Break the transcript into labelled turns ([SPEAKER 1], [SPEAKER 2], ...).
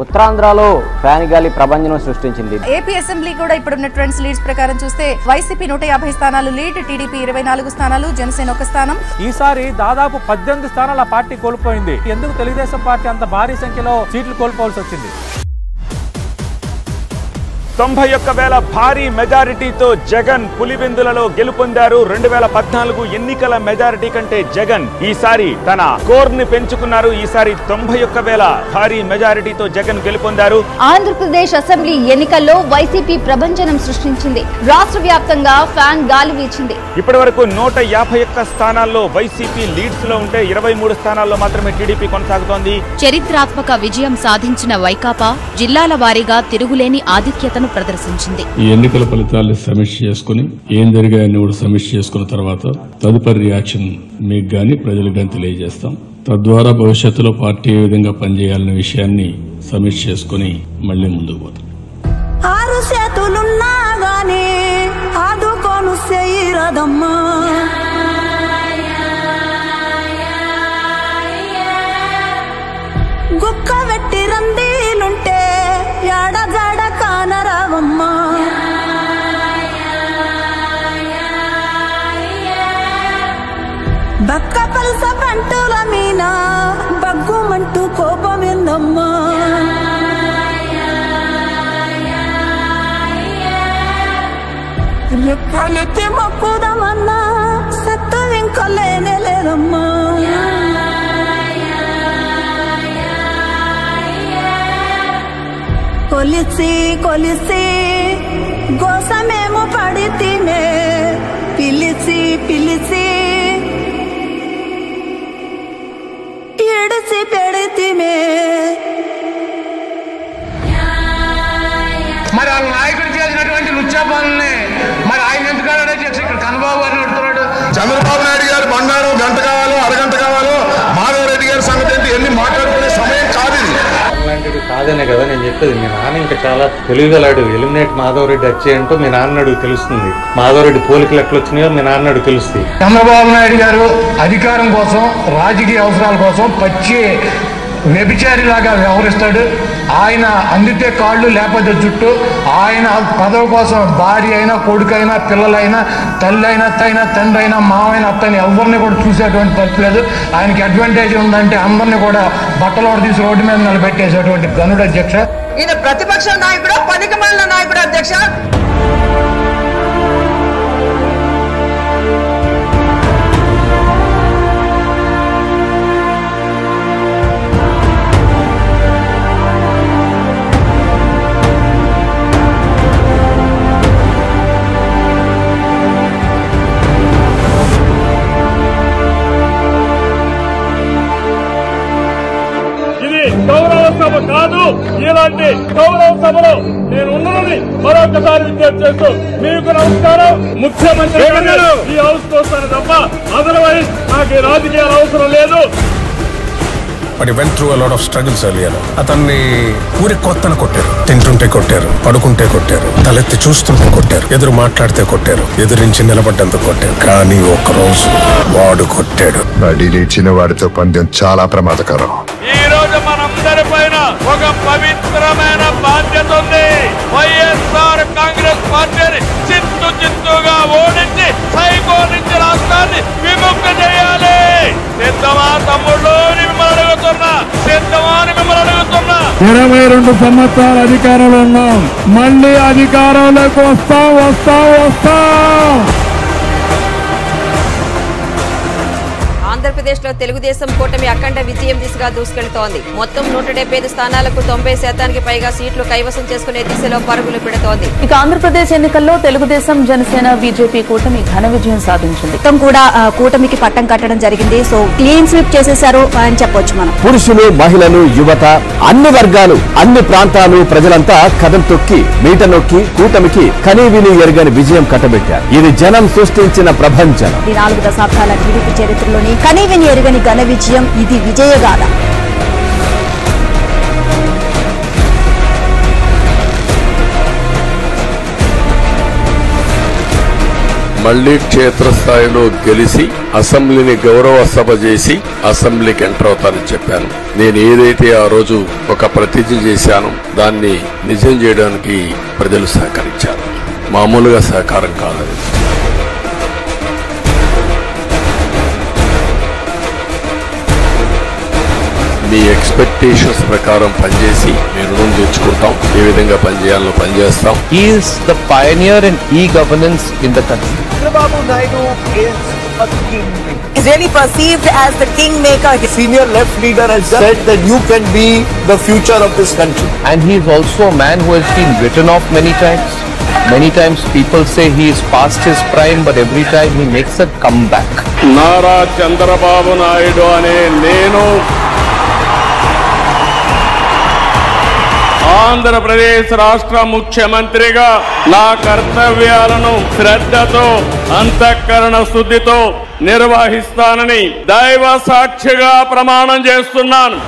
[SPEAKER 1] ఉత్తరాంధ్రలో ఫ్యాన్ గాలి ప్రభంజనం సృష్టించింది.
[SPEAKER 2] ఏపీ అసెంబ్లీ కూడా ఇప్పుడున్న ట్రెండ్స్ లీడ్స్ ప్రకారం చూస్తే వైసీపీ 150 స్థానాలు లీడ్, టీడీపీ 24 స్థానాలు, జనసేన 1 స్థానం.
[SPEAKER 3] ఈసారి దాదాపు 18 స్థానాల పార్టీ కోల్పోయింది. ఎందుకు తెలుగుదేశం పార్టీ అంత భారీ సంఖ్యలో సీట్లు కోల్పోవాల్సి వచ్చింది?
[SPEAKER 4] 91,000 భారీ మెజారిటీతో జగన్ పులివెందులలో గెలుపొందారు. 2014 ఎన్నికల మెజారిటీ కంటే జగన్ ఈసారి తన కోర్ ని పెంచుకున్నారు. ఈసారి 91,000 భారీ మెజారిటీతో జగన్ గెలుపొందారు.
[SPEAKER 5] ఆంధ్రప్రదేశ్ అసెంబ్లీ ఎన్నికల్లో వైసీపీ ప్రభంజనం సృష్టించింది. రాష్ట్ర వ్యాప్తంగా ఫ్యాన్ గాలి వీచింది.
[SPEAKER 4] ఇప్పటి వరకు 151 స్థానాల్లో వైసీపీ లీడ్స్ లో ఉంటే 23 స్థానాల్లో మాత్రమే టీడీపీ కొనసాగుతోంది.
[SPEAKER 6] చరిత్రాత్మక విజయం సాధించిన వైకాపా జిల్లాల వారీగా తిరుగులేని ఆధిక్యతను ప్రదర్శించింది.
[SPEAKER 7] ఈ ఎన్నికల ఫలితాలను సమీక్ష చేసుకుని ఏం జరిగాయని కూడా సమీక్ష చేసుకున్న తర్వాత తదుపరి రియాక్షన్ మీకు గాని ప్రజలకు గాని తెలియజేస్తాం. తద్వారా భవిష్యత్తులో పార్టీ ఏ విధంగా పనిచేయాలనే విషయాన్ని సమీక్ష చేసుకుని మళ్లీ ముందుకు పోతాం.
[SPEAKER 8] 6 చేతులున్నా గానీ ఆదుకోను చేయరదమ్మా, గుక్క వెట్టి రందీలుంటే ఎడజడ కానరావమ్మా, బక్క పల్స పంటుల మీన బగ్గుమంటూ కోపమిందమ్మా, రెప్పలెత్తి మొక్కుదామన్నా సత్తు ఇంకలేనే లేదమ్మా, కొలిసి కొలిసి గోసమేమో పడితేనే పిలిచి పిలిచి ఎడిసి పెడితేనే.
[SPEAKER 9] మరి వాళ్ళ నాయకుడు చేసినటువంటి లుచ్చాపాలని మరి ఆయన ఎందుకు చేసి ఇక్కడ కన్నబాబు గారిని అడుగుతున్నాడు.
[SPEAKER 10] చంద్రబాబు నాయుడు గారు బంగారం గంట కావాలో అరగంట కావాలో మాధవరెడ్డి గారి సంగతి ఏంటి ఎన్ని మాట్లాడుకునే సమయం కాదు.
[SPEAKER 11] అలాంటిది కాదనే కదా నేను చెప్పేది. మీ నాన్న ఇంకా చాలా తెలివిగలాడు. ఎలిమినేట్ మాధవరెడ్డి వచ్చేయంటూ మీ నాన్నడు తెలుస్తుంది. మాధవరెడ్డి పోలికలు ఎట్లా వచ్చినాయో మీ నాన్నడు తెలుస్తుంది.
[SPEAKER 9] చంద్రబాబు నాయుడు గారు అధికారం కోసం రాజకీయ అవసరాల కోసం పచ్చి వ్యభిచారిలాగా వ్యవహరిస్తాడు. ఆయన అందితే కాళ్ళు లేకపోతే చుట్టూ, ఆయన పదవి కోసం భార్య అయినా కొడుకైనా పిల్లలైనా తల్లి అయినా అత్తైనా తండ్రి అయినా మావైనా అత్తని ఎవరిని కూడా చూసేటువంటి పరిస్థితి లేదు. ఆయనకి అడ్వాంటేజ్ ఉందంటే అందరినీ కూడా బట్టలు తీసి రోడ్డు మీద నిలబెట్టేసేటువంటి గనుడు అధ్యక్ష.
[SPEAKER 12] ఈయన ప్రతిపక్ష నాయకుడు, పనికిమాలిన నాయకుడు అధ్యక్ష.
[SPEAKER 3] గౌరవ సభ కాదు. ఇలాంటి గౌరవ సభలో నేను ఉన్నానని మరొకసారి విజ్ఞప్తి చేస్తూ మీకు నమస్కారం. ముఖ్యమంత్రి ఈ హౌస్ కోస్తాను తప్ప అదర్వైజ్ నాకు రాజకీయాల అవసరం లేదు.
[SPEAKER 10] But he went through a lot of struggles earlier. అతన్ని ఊరి కొత్తను కొట్టారు, తింటుంటే కొట్టారు, పడుకుంటే కొట్టారు, తలెత్తి చూస్తుంటే కొట్టారు, ఎదురు మాట్లాడితే కొట్టారు, ఎదురించి నిలబడ్డంత కొట్టారు. కానీ ఒక్కరోజు వాడు కొట్టాడు. బడి లేచిన వాడితో పందెం చాలా ప్రమాదకరం.
[SPEAKER 4] ఈ రోజు మనందరి పైన ఒక పవిత్రమైన బాధ్యత ఉంది. వైఎస్ఆర్ కాంగ్రెస్ పార్టీని చిత్తుగా ఓడించి సైకో నుంచి రాష్ట్రాన్ని విముక్తి చేయాలి. సిద్ధమా తమ్ముళ్ళు? మిమ్మల్ని అడుగుతున్నా. సిద్ధమా అని మిమ్మల్ని అడుగుతున్నా.
[SPEAKER 3] 22 సంవత్సరాల అధికారంలో ఉన్నాం. మళ్ళీ అధికారంలోకి వస్తాం.
[SPEAKER 12] ఆంధ్రప్రదేశ్ లో తెలుగుదేశం కూటమి అఖండ విజయం దిశగా దూసుకెళ్తోంది. మొత్తం 175 స్థానాలకు 90% పైగా సీట్లు కైవసం చేసుకునే దిశలో పరుగులు పెడుతోంది.
[SPEAKER 2] ఇక ఆంధ్రప్రదేశ్ ఎన్నికల్లో తెలుగుదేశం, జనసేన, బీజేపీ కూటమి ఘన విజయం సాధించింది. మొత్తం కూడా కూటమికి పట్టం కట్టడం జరిగింది. సో క్లీన్ స్వీప్ చేసేశారు అని చెప్పొచ్చు మనం.
[SPEAKER 1] పురుషులు, మహిళలు, యువత, అన్ని వర్గాలు, అన్ని ప్రాంతాలు ప్రజలంతా కథం తొక్కి మీట నొక్కి కూటమికి కనీవిని ఎరగని విజయం కట్టబెట్టారు. ఇది జనం సృష్టించిన ప్రభంజనం.
[SPEAKER 2] 4 దశాబ్దాల టీడీపీ చరిత్రలోని కనీవిని ఎరుగని ఘన విజయం. ఇది విజయగాథ.
[SPEAKER 13] మళ్లీ క్షేత్రస్థాయిలో గెలిచి అసెంబ్లీని గౌరవ సభ చేసి అసెంబ్లీకి ఎంటర్ అవుతానని చెప్పాను. నేను ఏదైతే ఆ రోజు ఒక ప్రతిజ్ఞ చేశానో దాన్ని నిజం చేయడానికి ప్రజలు సహకరించారు. మామూలుగా సహకారం కాదని. మీ ఎక్స్పెక్టేషన్స్ ప్రకారం పనిచేసి మీ రుణం తెచ్చుకుంటాం. ఏ విధంగా పనిచేయాలో పనిచేస్తాం.
[SPEAKER 14] He is the pioneer in e-governance in the country.
[SPEAKER 15] Chandrababu Naidu is a kingmaker. He's really perceived as the kingmaker. The senior left leader has said that you can be the future of this country.
[SPEAKER 14] And he is also a man who has been written off many times. Many times people say he is past his prime, but every time he makes a comeback.
[SPEAKER 3] Nara Chandrababu Naidu అనే నేను ఆంధ్రప్రదేశ్ రాష్ట్ర ముఖ్యమంత్రిగా నా కర్తవ్యాలను శ్రద్ధతో అంతఃకరణ శుద్ధితో నిర్వహిస్తానని దైవ సాక్షిగా ప్రమాణం చేస్తున్నాను.